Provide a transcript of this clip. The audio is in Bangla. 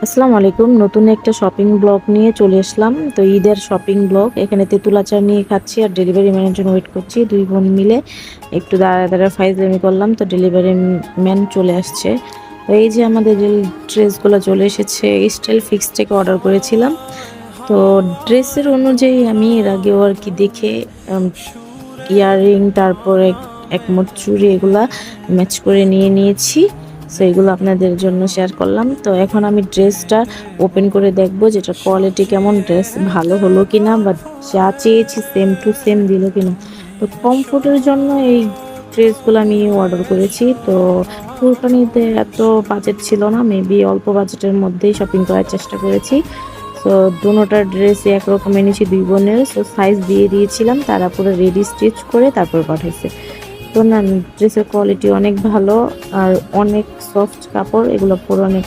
আসসালামু আলাইকুম। নতুন একটা শপিং ব্লগ নিয়ে চলে আসলাম। তো ঈদের শপিং ব্লগ। এখানে তেঁতুল আচার নিয়ে খাচ্ছি আর ডেলিভারি ম্যানের জন্য ওয়েট করছি। দুই বোন মিলে একটু দাঁড়ায় ফাইজলামি করলাম। তো ডেলিভারি ম্যান চলে আসছে। তো এই যে আমাদের যে ড্রেসগুলো চলে এসেছে, স্টাইল ফিক্স থেকে অর্ডার করেছিলাম। তো ড্রেসের অনুযায়ী আমি এর আগেও আর কি দেখে ইয়াররিং, তারপরে একমোট চুড়ি এগুলা ম্যাচ করে নিয়েছি। সো এগুলো আপনাদের জন্য শেয়ার করলাম। তো এখন আমি ড্রেসটা ওপেন করে দেখবো যেটা কোয়ালিটি কেমন, ড্রেস ভালো হলো কিনা, বা যা চেয়েছি সেম টু সেম দিল কিনা। তো কমফোর্টের জন্য এই ড্রেসগুলো আমি অর্ডার করেছি। তো কুরবানিতে এত বাজেট ছিল না, মেবি অল্প বাজেটের মধ্যেই শপিং করার চেষ্টা করেছি। সো দোনোটা ড্রেসই একরকম এনেছি দুই বোনের। সো সাইজ দিয়ে দিয়েছিলাম, তারা পুরো রেডি স্টিচ করে তারপর পাঠাইছে। তো না, ড্রেসের কোয়ালিটি অনেক ভালো আর অনেক সফট কাপড়, এগুলো পুরো অনেক